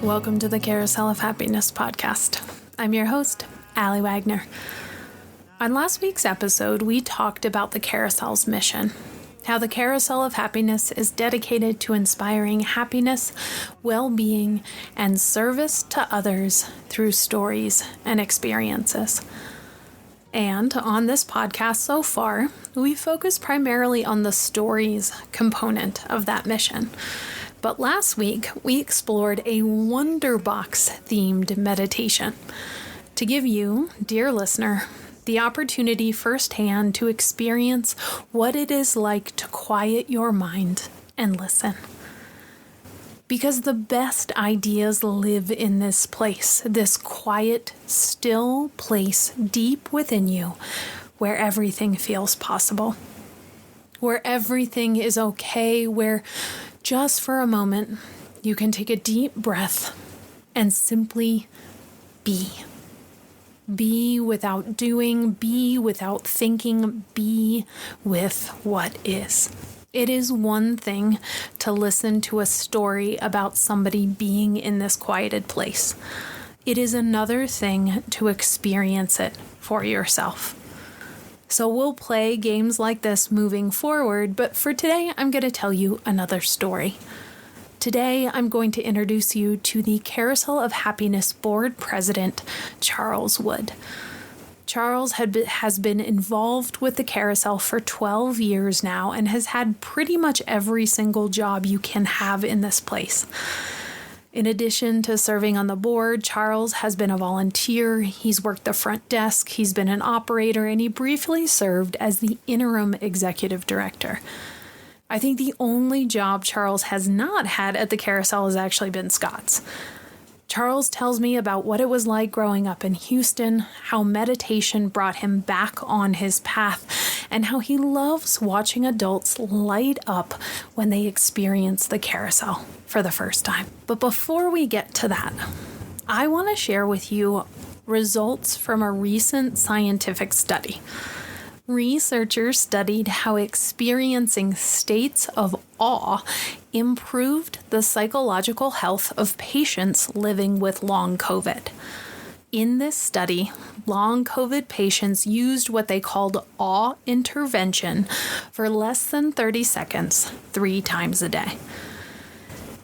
Welcome to the Carousel of Happiness podcast. I'm your host, Allie Wagner. On last week's episode, we talked about the Carousel's mission, how the Carousel of Happiness is dedicated to inspiring happiness, well-being, and service to others through stories and experiences. And on this podcast so far, we focus primarily on the stories component of that mission. But last week, we explored a Wonderbox-themed meditation to give you, dear listener, the opportunity firsthand to experience what it is like to quiet your mind and listen. Because the best ideas live in this place, this quiet, still place deep within you, where everything feels possible, where everything is okay, where just for a moment, you can take a deep breath and simply be. Be without doing, be without thinking, be with what is. It is one thing to listen to a story about somebody being in this quieted place. It is another thing to experience it for yourself. So we'll play games like this moving forward, but for today, I'm going to tell you another story. Today, I'm going to introduce you to the Carousel of Happiness board president, Charles Wood. Charles has been involved with the Carousel for 12 years now and has had pretty much every single job you can have in this place. In addition to serving on the board, Charles has been a volunteer, he's worked the front desk, he's been an operator, and he briefly served as the interim executive director. I think the only job Charles has not had at the Carousel has actually been Scott's. Charles tells me about what it was like growing up in Houston, how meditation brought him back on his path, and how he loves watching adults light up when they experience the Carousel for the first time. But before we get to that, I want to share with you results from a recent scientific study. Researchers studied how experiencing states of awe improved the psychological health of patients living with long COVID. In this study, long COVID patients used what they called awe intervention for less than 30 seconds, 3 times a day.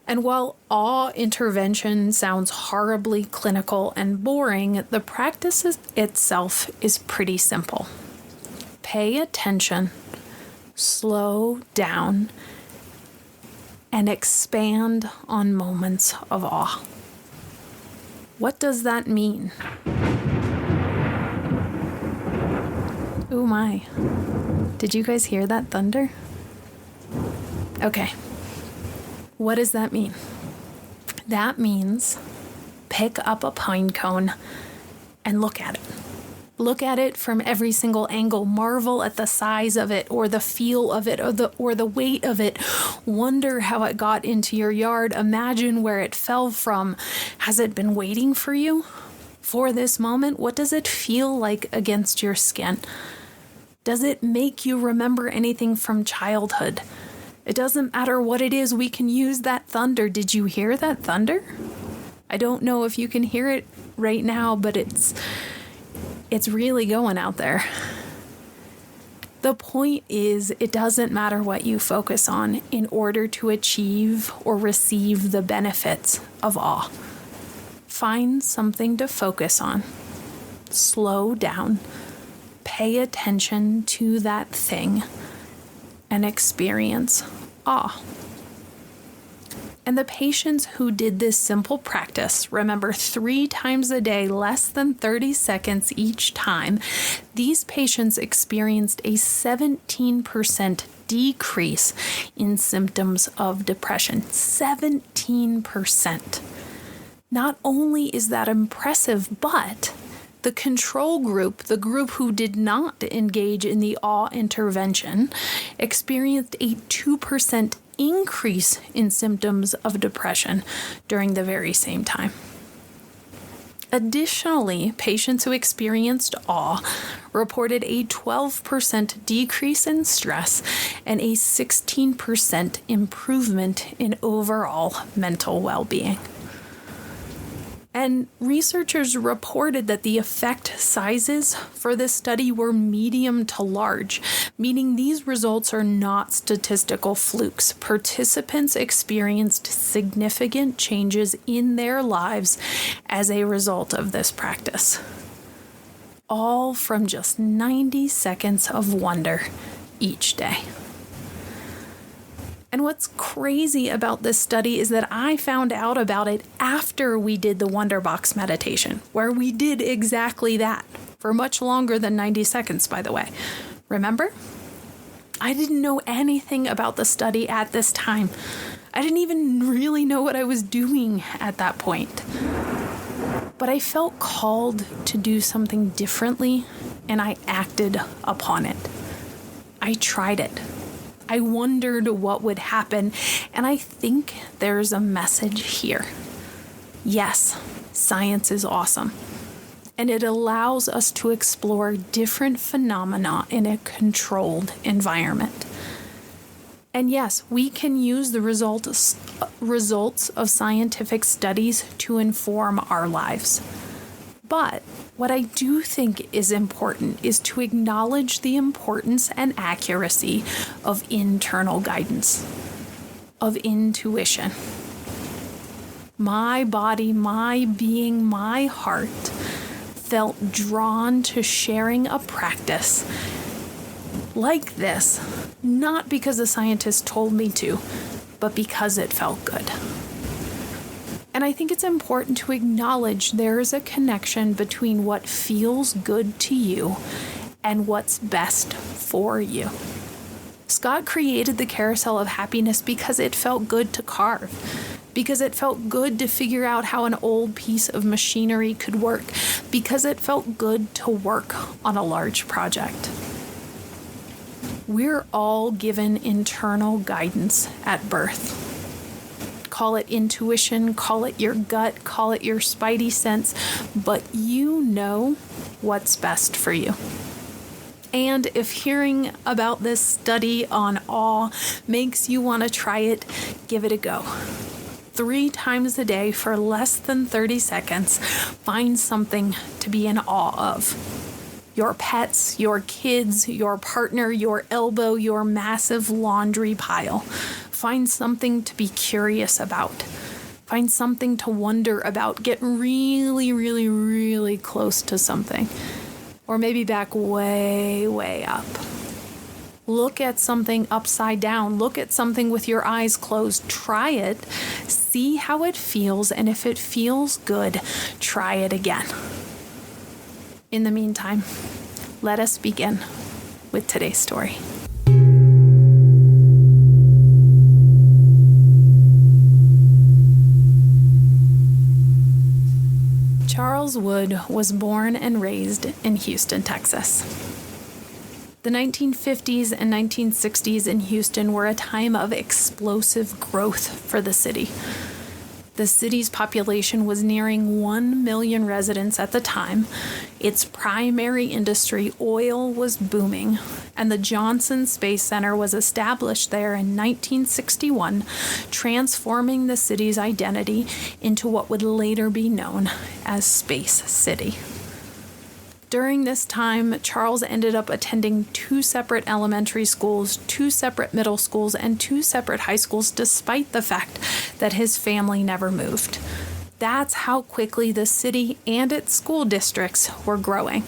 And while awe intervention sounds horribly clinical and boring, the practice itself is pretty simple. Pay attention, slow down, and expand on moments of awe. What does that mean? Oh my. Did you guys hear that thunder? Okay. What does that mean? That means pick up a pine cone and look at it. Look at it from every single angle. Marvel at the size of it, or the feel of it, or the weight of it. Wonder how it got into your yard. Imagine where it fell from. Has it been waiting for you? For this moment, what does it feel like against your skin? Does it make you remember anything from childhood? It doesn't matter what it is, we can use that thunder. Did you hear that thunder? I don't know if you can hear it right now, but it's really going out there. The point is, it doesn't matter what you focus on in order to achieve or receive the benefits of awe. Find something to focus on. Slow down. Pay attention to that thing and experience awe. And the patients who did this simple practice, remember 3 times a day, less than 30 seconds each time, these patients experienced a 17% decrease in symptoms of depression. 17%. Not only is that impressive, but the control group, the group who did not engage in the awe intervention, experienced a 2% increase in symptoms of depression during the very same time. Additionally, patients who experienced awe reported a 12% decrease in stress and a 16% improvement in overall mental well-being. And researchers reported that the effect sizes for this study were medium to large, meaning these results are not statistical flukes. Participants experienced significant changes in their lives as a result of this practice. All from just 90 seconds of wonder each day. And what's crazy about this study is that I found out about it after we did the Wonder Box meditation, where we did exactly that for much longer than 90 seconds, by the way. Remember? I didn't know anything about the study at this time. I didn't even really know what I was doing at that point. But I felt called to do something differently, and I acted upon it. I tried it. I wondered what would happen, and I think there's a message here. Yes, science is awesome, and it allows us to explore different phenomena in a controlled environment. And yes, we can use the results of scientific studies to inform our lives. But what I do think is important is to acknowledge the importance and accuracy of internal guidance, of intuition. My body, my being, my heart felt drawn to sharing a practice like this, not because a scientist told me to, but because it felt good. And I think it's important to acknowledge there is a connection between what feels good to you and what's best for you. Scott created the Carousel of Happiness because it felt good to carve, because it felt good to figure out how an old piece of machinery could work, because it felt good to work on a large project. We're all given internal guidance at birth. Call it intuition, call it your gut, call it your spidey sense, but you know what's best for you. And if hearing about this study on awe makes you want to try it, give it a go. 3 times a day for less than 30 seconds, find something to be in awe of. Your pets, your kids, your partner, your elbow, your massive laundry pile. Find something to be curious about. Find something to wonder about. Get really, really, really close to something. Or maybe back way, way up. Look at something upside down. Look at something with your eyes closed. Try it. See how it feels. And if it feels good, try it again. In the meantime, let us begin with today's story. Charles Wood was born and raised in Houston, Texas. The 1950s and 1960s in Houston were a time of explosive growth for the city. The city's population was nearing 1 million residents at the time. Its primary industry, oil, was booming, and the Johnson Space Center was established there in 1961, transforming the city's identity into what would later be known as Space City. During this time, Charles ended up attending 2 separate elementary schools, 2 separate middle schools, and 2 separate high schools, despite the fact that his family never moved. That's how quickly the city and its school districts were growing.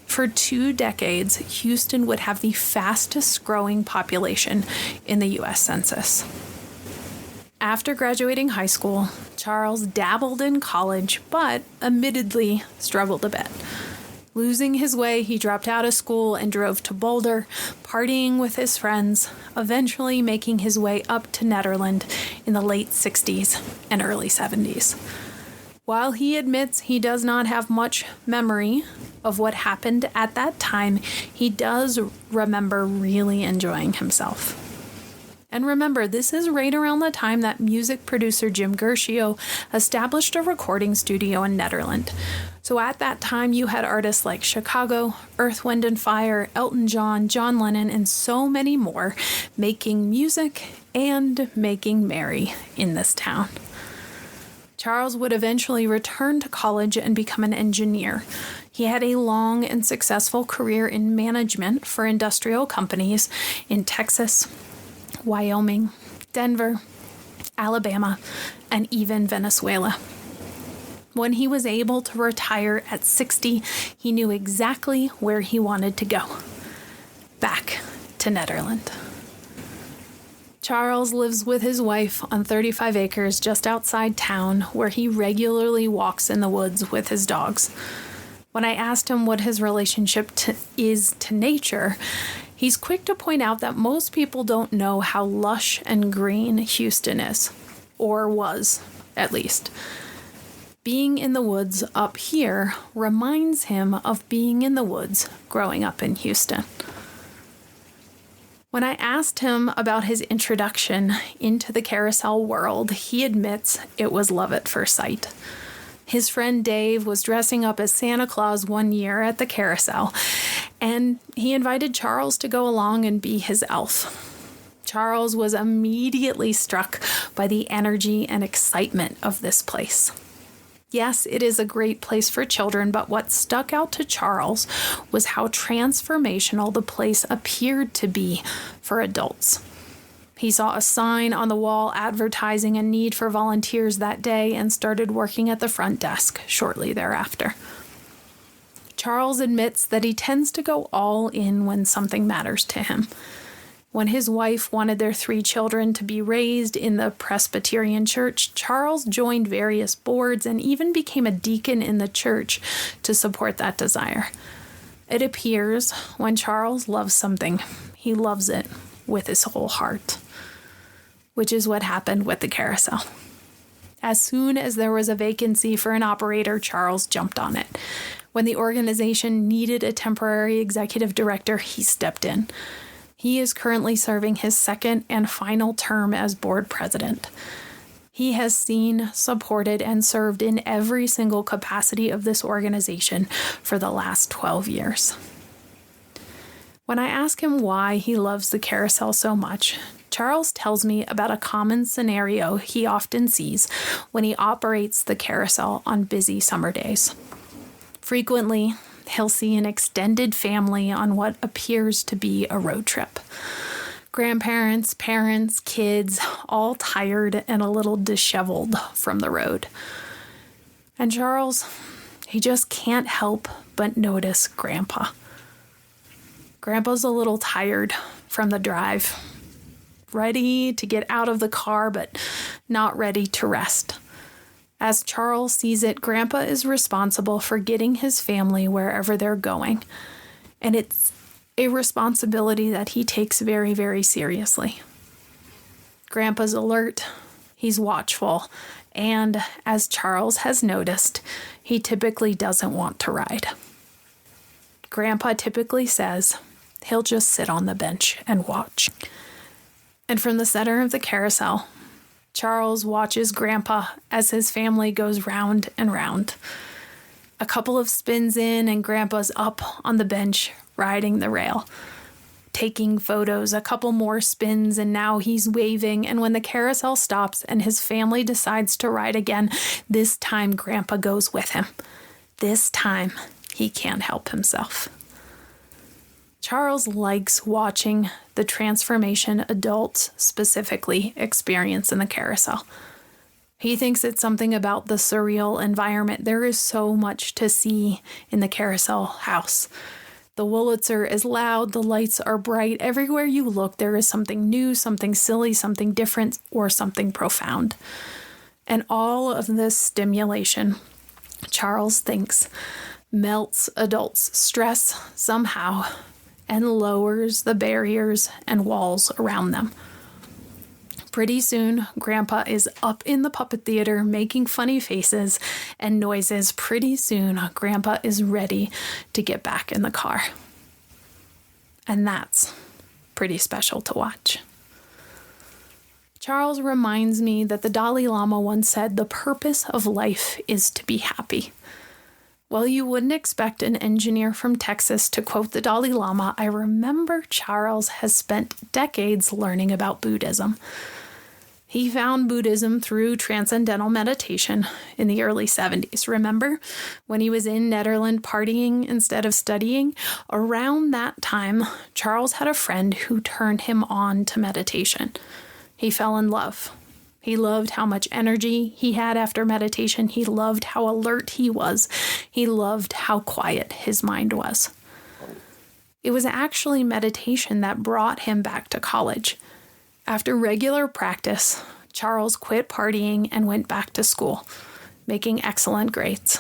For 2 decades, Houston would have the fastest growing population in the U.S. Census. After graduating high school, Charles dabbled in college, but admittedly struggled a bit. Losing his way, he dropped out of school and drove to Boulder, partying with his friends, eventually making his way up to Nederland in the late 60s and early 70s. While he admits he does not have much memory of what happened at that time, he does remember really enjoying himself. And remember, this is right around the time that music producer Jim Guercio established a recording studio in Nederland. So at that time, you had artists like Chicago, Earth, Wind and Fire, Elton John, John Lennon, and so many more making music and making merry in this town. Charles would eventually return to college and become an engineer. He had a long and successful career in management for industrial companies in Texas, Wyoming, Denver, Alabama, and even Venezuela. When he was able to retire at 60, he knew exactly where he wanted to go. Back to Netherlands. Charles lives with his wife on 35 acres just outside town, where he regularly walks in the woods with his dogs. When I asked him what his relationship is to nature, he's quick to point out that most people don't know how lush and green Houston is, or was, at least. Being in the woods up here reminds him of being in the woods growing up in Houston. When I asked him about his introduction into the Carousel world, he admits it was love at first sight. His friend Dave was dressing up as Santa Claus one year at the Carousel, and he invited Charles to go along and be his elf. Charles was immediately struck by the energy and excitement of this place. Yes, it is a great place for children, but what stuck out to Charles was how transformational the place appeared to be for adults. He saw a sign on the wall advertising a need for volunteers that day and started working at the front desk shortly thereafter. Charles admits that he tends to go all in when something matters to him. When his wife wanted their 3 children to be raised in the Presbyterian church, Charles joined various boards and even became a deacon in the church to support that desire. It appears when Charles loves something, he loves it with his whole heart, which is what happened with the Carousel. As soon as there was a vacancy for an operator, Charles jumped on it. When the organization needed a temporary executive director, he stepped in. He is currently serving his second and final term as board president. He has seen, supported, and served in every single capacity of this organization for the last 12 years. When I ask him why he loves the Carousel so much, Charles tells me about a common scenario he often sees when he operates the Carousel on busy summer days. Frequently, he'll see an extended family on what appears to be a road trip. Grandparents, parents, kids, all tired and a little disheveled from the road. And Charles, he just can't help but notice Grandpa. Grandpa's a little tired from the drive, ready to get out of the car, but not ready to rest. As Charles sees it, Grandpa is responsible for getting his family wherever they're going. And it's a responsibility that he takes very, very seriously. Grandpa's alert, he's watchful, and as Charles has noticed, he typically doesn't want to ride. Grandpa typically says he'll just sit on the bench and watch. And from the center of the Carousel, Charles watches Grandpa as his family goes round and round. A couple of spins in and Grandpa's up on the bench riding the rail, taking photos. A couple more spins and now he's waving, and when the Carousel stops and his family decides to ride again, this time Grandpa goes with him. This time he can't help himself. Charles likes watching the transformation adults specifically experience in the Carousel. He thinks it's something about the surreal environment. There is so much to see in the Carousel house. The Wurlitzer is loud, the lights are bright. Everywhere you look, there is something new, something silly, something different, or something profound. And all of this stimulation, Charles thinks, melts adults' stress somehow and lowers the barriers and walls around them. Pretty soon, Grandpa is up in the puppet theater making funny faces and noises. Pretty soon, Grandpa is ready to get back in the car. And that's pretty special to watch. Charles reminds me that the Dalai Lama once said, "The purpose of life is to be happy." Well, you wouldn't expect an engineer from Texas to quote the Dalai Lama. I remember Charles has spent decades learning about Buddhism. He found Buddhism through transcendental meditation in the early 70s. Remember when he was in Netherlands partying instead of studying? Around that time, Charles had a friend who turned him on to meditation. He fell in love. He loved how much energy he had after meditation. He loved how alert he was. He loved how quiet his mind was. It was actually meditation that brought him back to college. After regular practice, Charles quit partying and went back to school, making excellent grades.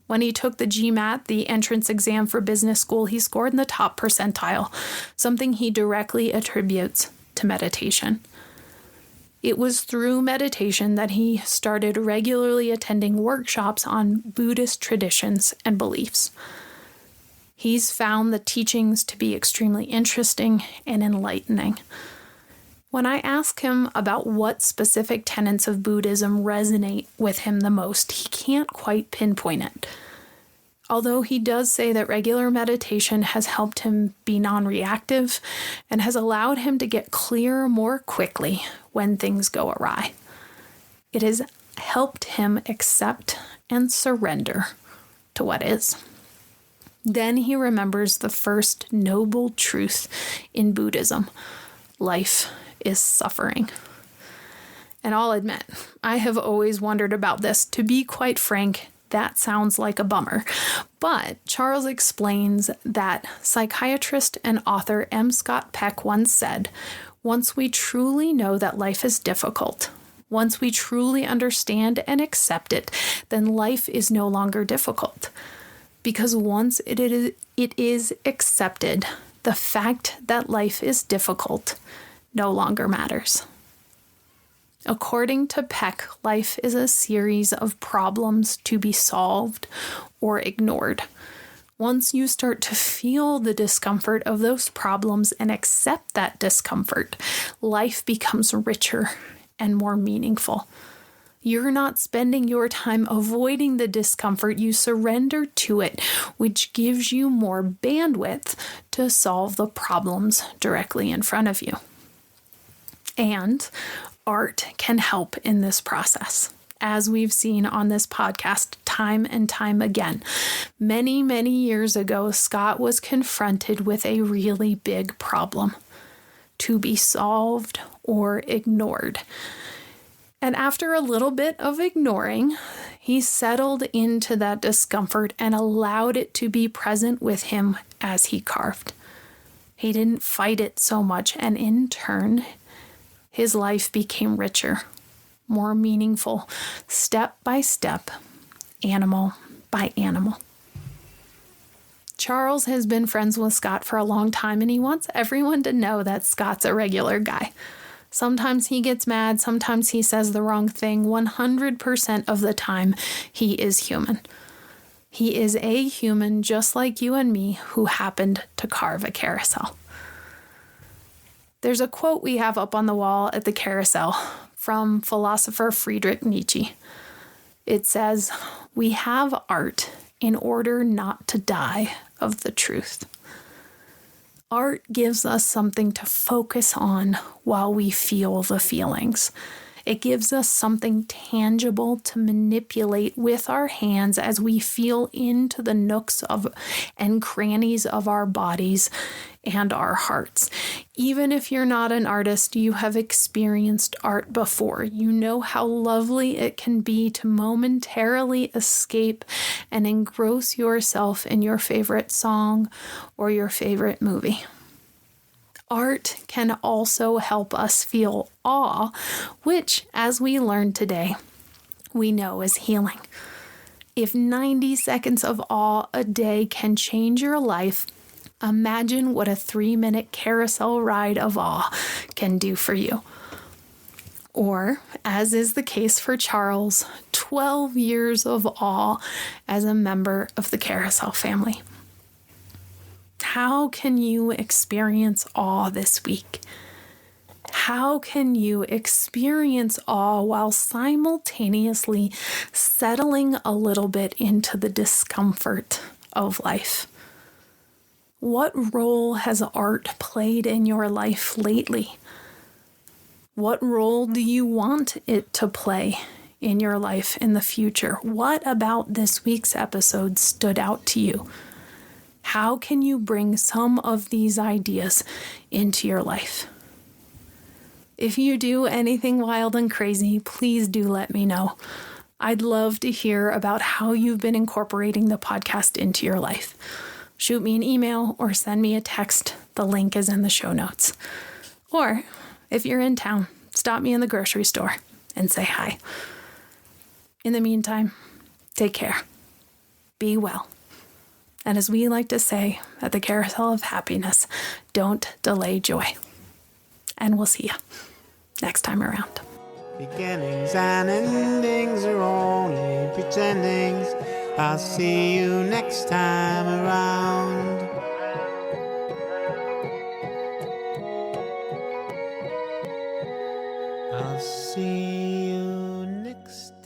When he took the GMAT, the entrance exam for business school, he scored in the top percentile, something he directly attributes to meditation. It was through meditation that he started regularly attending workshops on Buddhist traditions and beliefs. He's found the teachings to be extremely interesting and enlightening. When I ask him about what specific tenets of Buddhism resonate with him the most, he can't quite pinpoint it. Although he does say that regular meditation has helped him be non-reactive and has allowed him to get clear more quickly when things go awry. It has helped him accept and surrender to what is. Then he remembers the first noble truth in Buddhism: life is suffering. And I'll admit, I have always wondered about this. To be quite frank, that sounds like a bummer. But Charles explains that psychiatrist and author M. Scott Peck once said, "Once we truly know that life is difficult, once we truly understand and accept it, then life is no longer difficult. Because once it is accepted, the fact that life is difficult no longer matters." According to Peck, life is a series of problems to be solved or ignored. Once you start to feel the discomfort of those problems and accept that discomfort, life becomes richer and more meaningful. You're not spending your time avoiding the discomfort. You surrender to it, which gives you more bandwidth to solve the problems directly in front of you. And art can help in this process. As we've seen on this podcast time and time again, many, many years ago, Scott was confronted with a really big problem to be solved or ignored. And after a little bit of ignoring, he settled into that discomfort and allowed it to be present with him as he carved. He didn't fight it so much, and in turn, his life became richer, more meaningful, step by step, animal by animal. Charles has been friends with Scott for a long time, and he wants everyone to know that Scott's a regular guy. Sometimes he gets mad, sometimes he says the wrong thing. 100% of the time, he is human. He is a human just like you and me who happened to carve a carousel. There's a quote we have up on the wall at the Carousel from philosopher Friedrich Nietzsche. It says, "We have art in order not to die of the truth." Art gives us something to focus on while we feel the feelings. It gives us something tangible to manipulate with our hands as we feel into the nooks of and crannies of our bodies and our hearts. Even if you're not an artist, you have experienced art before. You know how lovely it can be to momentarily escape and engross yourself in your favorite song or your favorite movie. Art can also help us feel awe, which, as we learned today, we know is healing. If 90 seconds of awe a day can change your life, imagine what a 3-minute carousel ride of awe can do for you. Or, as is the case for Charles, 12 years of awe as a member of the Carousel family. How can you experience awe this week? How can you experience awe while simultaneously settling a little bit into the discomfort of life? What role has art played in your life lately? What role do you want it to play in your life in the future? What about this week's episode stood out to you? How can you bring some of these ideas into your life? If you do anything wild and crazy, please do let me know. I'd love to hear about how you've been incorporating the podcast into your life. Shoot me an email or send me a text. The link is in the show notes. Or if you're in town, stop me in the grocery store and say hi. In the meantime, take care. Be well. And as we like to say at the Carousel of Happiness, don't delay joy. And we'll see you next time around. Beginnings and endings are only pretendings. I'll see you next time around. I'll see you next time.